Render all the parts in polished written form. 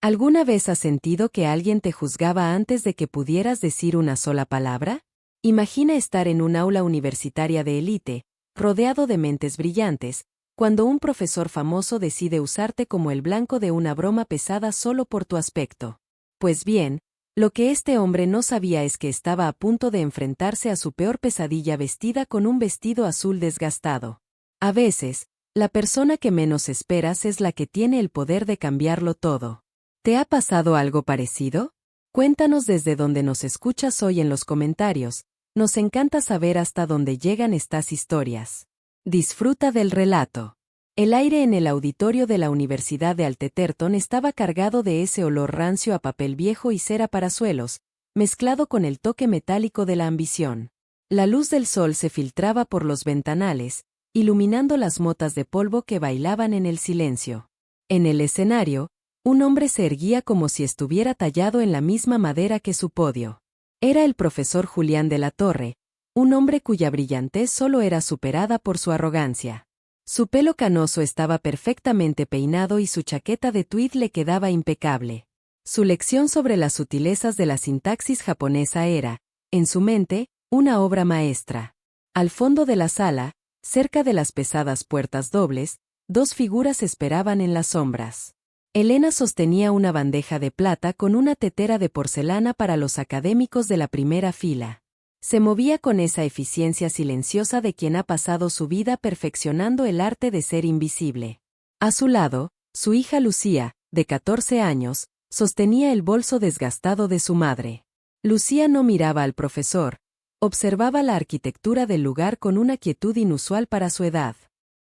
¿Alguna vez has sentido que alguien te juzgaba antes de que pudieras decir una sola palabra? Imagina estar en un aula universitaria de élite, rodeado de mentes brillantes, cuando un profesor famoso decide usarte como el blanco de una broma pesada solo por tu aspecto. Pues bien, lo que este hombre no sabía es que estaba a punto de enfrentarse a su peor pesadilla vestida con un vestido azul desgastado. A veces, la persona que menos esperas es la que tiene el poder de cambiarlo todo. ¿Te ha pasado algo parecido? Cuéntanos desde donde nos escuchas hoy en los comentarios. Nos encanta saber hasta dónde llegan estas historias. Disfruta del relato. El aire en el auditorio de la Universidad de Alteterton estaba cargado de ese olor rancio a papel viejo y cera para suelos, mezclado con el toque metálico de la ambición. La luz del sol se filtraba por los ventanales, iluminando las motas de polvo que bailaban en el silencio. En el escenario, un hombre se erguía como si estuviera tallado en la misma madera que su podio. Era el profesor Julián de la Torre, un hombre cuya brillantez solo era superada por su arrogancia. Su pelo canoso estaba perfectamente peinado y su chaqueta de tweed le quedaba impecable. Su lección sobre las sutilezas de la sintaxis japonesa era, en su mente, una obra maestra. Al fondo de la sala, cerca de las pesadas puertas dobles, dos figuras esperaban en las sombras. Elena sostenía una bandeja de plata con una tetera de porcelana para los académicos de la primera fila. Se movía con esa eficiencia silenciosa de quien ha pasado su vida perfeccionando el arte de ser invisible. A su lado, su hija Lucía, de 14 años, sostenía el bolso desgastado de su madre. Lucía no miraba al profesor, observaba la arquitectura del lugar con una quietud inusual para su edad.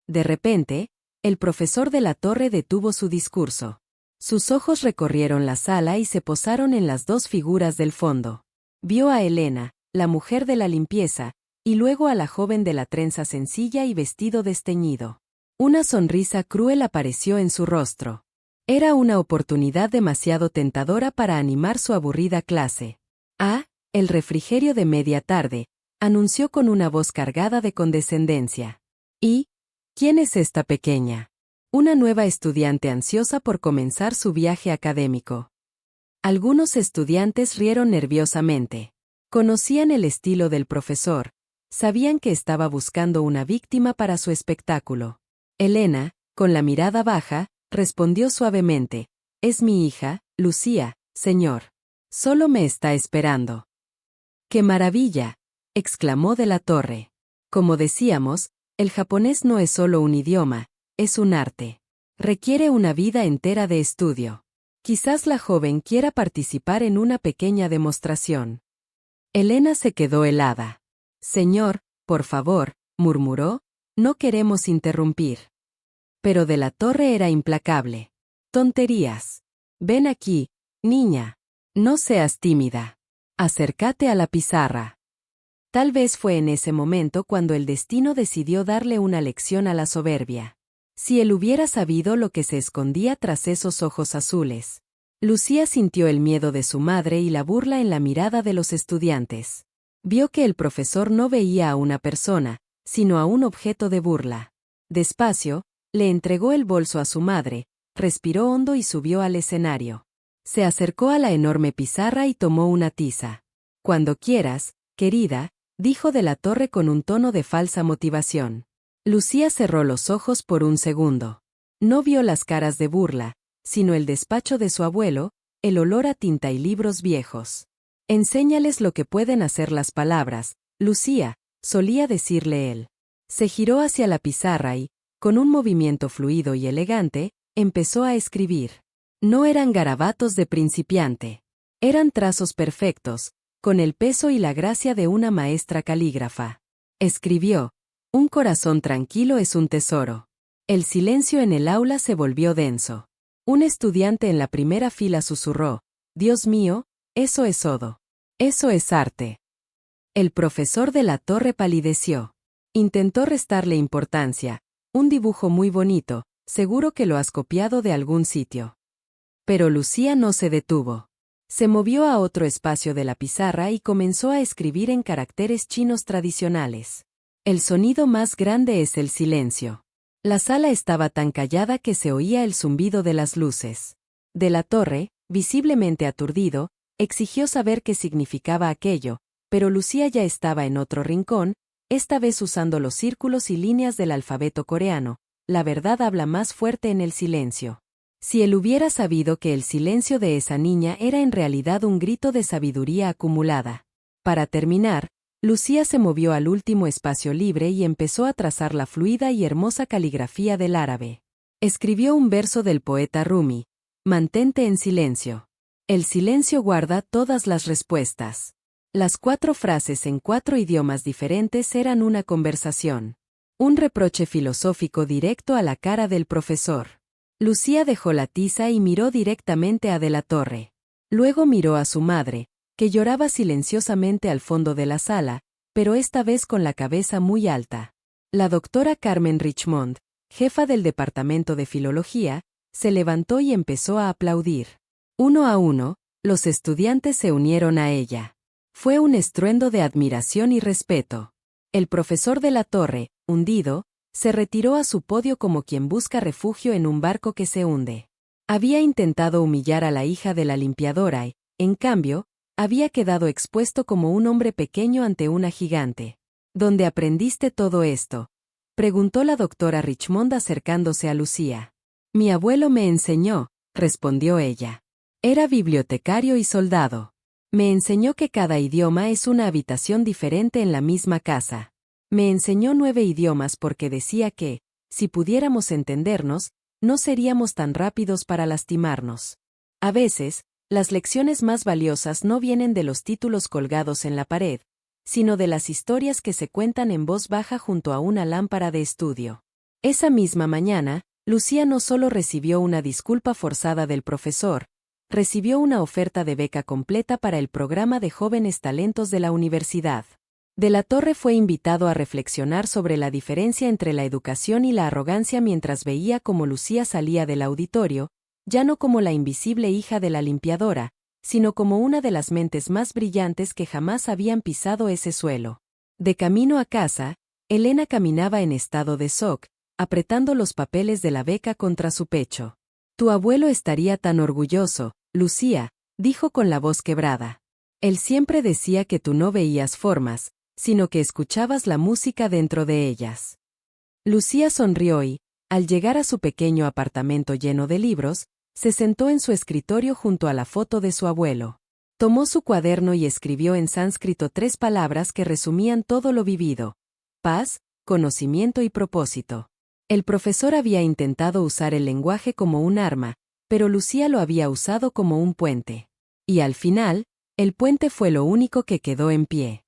De repente, el profesor de la Torre detuvo su discurso. Sus ojos recorrieron la sala y se posaron en las dos figuras del fondo. Vio a Elena, la mujer de la limpieza, y luego a la joven de la trenza sencilla y vestido desteñido. Una sonrisa cruel apareció en su rostro. Era una oportunidad demasiado tentadora para animar su aburrida clase. «Ah, el refrigerio de media tarde», anunció con una voz cargada de condescendencia. «¿Y quién es esta pequeña?» Una nueva estudiante ansiosa por comenzar su viaje académico. Algunos estudiantes rieron nerviosamente. Conocían el estilo del profesor, sabían que estaba buscando una víctima para su espectáculo. Elena, con la mirada baja, respondió suavemente: «Es mi hija, Lucía, señor. Solo me está esperando». «¡Qué maravilla!», exclamó de la Torre. Como decíamos, el japonés no es solo un idioma, es un arte. Requiere una vida entera de estudio. Quizás la joven quiera participar en una pequeña demostración. Elena se quedó helada. «Señor, por favor», murmuró, «no queremos interrumpir». Pero de la Torre era implacable. «Tonterías. Ven aquí, niña. No seas tímida. Acércate a la pizarra». Tal vez fue en ese momento cuando el destino decidió darle una lección a la soberbia. Si él hubiera sabido lo que se escondía tras esos ojos azules. Lucía sintió el miedo de su madre y la burla en la mirada de los estudiantes. Vio que el profesor no veía a una persona, sino a un objeto de burla. Despacio, le entregó el bolso a su madre, respiró hondo y subió al escenario. Se acercó a la enorme pizarra y tomó una tiza. «Cuando quieras, querida», dijo de la Torre con un tono de falsa motivación. Lucía cerró los ojos por un segundo. No vio las caras de burla, sino el despacho de su abuelo, el olor a tinta y libros viejos. «Enséñales lo que pueden hacer las palabras, Lucía», solía decirle él. Se giró hacia la pizarra y, con un movimiento fluido y elegante, empezó a escribir. No eran garabatos de principiante. Eran trazos perfectos, con el peso y la gracia de una maestra calígrafa. Escribió: «Un corazón tranquilo es un tesoro». El silencio en el aula se volvió denso. Un estudiante en la primera fila susurró: «Dios mío, eso es odo. Eso es arte». El profesor de la Torre palideció. Intentó restarle importancia. «Un dibujo muy bonito, seguro que lo has copiado de algún sitio». Pero Lucía no se detuvo. Se movió a otro espacio de la pizarra y comenzó a escribir en caracteres chinos tradicionales. El sonido más grande es el silencio. La sala estaba tan callada que se oía el zumbido de las luces. De la Torre, visiblemente aturdido, exigió saber qué significaba aquello, pero Lucía ya estaba en otro rincón, esta vez usando los círculos y líneas del alfabeto coreano. La verdad habla más fuerte en el silencio. Si él hubiera sabido que el silencio de esa niña era en realidad un grito de sabiduría acumulada. Para terminar, Lucía se movió al último espacio libre y empezó a trazar la fluida y hermosa caligrafía del árabe. Escribió un verso del poeta Rumi: mantente en silencio. El silencio guarda todas las respuestas. Las 4 frases en 4 idiomas diferentes eran una conversación. Un reproche filosófico directo a la cara del profesor. Lucía dejó la tiza y miró directamente a De la Torre. Luego miró a su madre, que lloraba silenciosamente al fondo de la sala, pero esta vez con la cabeza muy alta. La doctora Carmen Richmond, jefa del departamento de filología, se levantó y empezó a aplaudir. Uno a uno, los estudiantes se unieron a ella. Fue un estruendo de admiración y respeto. El profesor De la Torre, hundido, se retiró a su podio como quien busca refugio en un barco que se hunde. Había intentado humillar a la hija de la limpiadora y, en cambio, había quedado expuesto como un hombre pequeño ante una gigante. ¿Dónde aprendiste todo esto?, preguntó la doctora Richmond acercándose a Lucía. Mi abuelo me enseñó, respondió ella. Era bibliotecario y soldado. Me enseñó que cada idioma es una habitación diferente en la misma casa. Me enseñó 9 idiomas porque decía que, si pudiéramos entendernos, no seríamos tan rápidos para lastimarnos. A veces, las lecciones más valiosas no vienen de los títulos colgados en la pared, sino de las historias que se cuentan en voz baja junto a una lámpara de estudio. Esa misma mañana, Lucía no solo recibió una disculpa forzada del profesor, recibió una oferta de beca completa para el programa de jóvenes talentos de la universidad. De la Torre fue invitado a reflexionar sobre la diferencia entre la educación y la arrogancia mientras veía cómo Lucía salía del auditorio, ya no como la invisible hija de la limpiadora, sino como una de las mentes más brillantes que jamás habían pisado ese suelo. De camino a casa, Elena caminaba en estado de shock, apretando los papeles de la beca contra su pecho. Tu abuelo estaría tan orgulloso, Lucía, dijo con la voz quebrada. Él siempre decía que tú no veías formas, sino que escuchabas la música dentro de ellas. Lucía sonrió y, al llegar a su pequeño apartamento lleno de libros, se sentó en su escritorio junto a la foto de su abuelo. Tomó su cuaderno y escribió en sánscrito 3 palabras que resumían todo lo vivido: paz, conocimiento y propósito. El profesor había intentado usar el lenguaje como un arma, pero Lucía lo había usado como un puente. Y al final, el puente fue lo único que quedó en pie.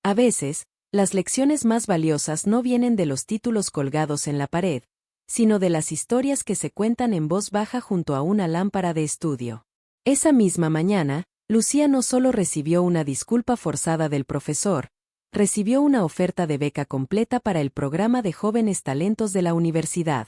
A veces, las lecciones más valiosas no vienen de los títulos colgados en la pared, sino de las historias que se cuentan en voz baja junto a una lámpara de estudio. Esa misma mañana, Lucía no solo recibió una disculpa forzada del profesor, recibió una oferta de beca completa para el programa de jóvenes talentos de la universidad.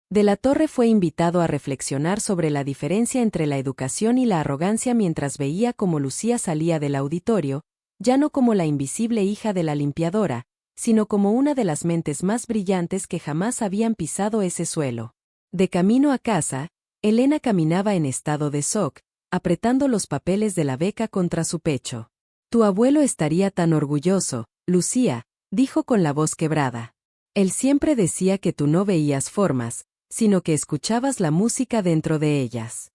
De la Torre fue invitado a reflexionar sobre la diferencia entre la educación y la arrogancia mientras veía cómo Lucía salía del auditorio, ya no como la invisible hija de la limpiadora, sino como una de las mentes más brillantes que jamás habían pisado ese suelo. De camino a casa, Elena caminaba en estado de shock, apretando los papeles de la beca contra su pecho. Tu abuelo estaría tan orgulloso, Lucía, dijo con la voz quebrada. Él siempre decía que tú no veías formas, sino que escuchabas la música dentro de ellas.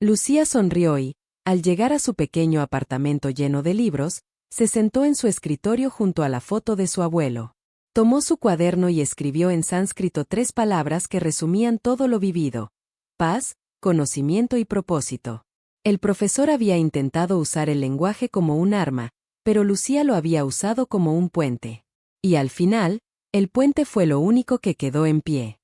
Lucía sonrió y, al llegar a su pequeño apartamento lleno de libros, se sentó en su escritorio junto a la foto de su abuelo. Tomó su cuaderno y escribió en sánscrito 3 palabras que resumían todo lo vivido: paz, conocimiento y propósito. El profesor había intentado usar el lenguaje como un arma, pero Lucía lo había usado como un puente. Y al final, el puente fue lo único que quedó en pie.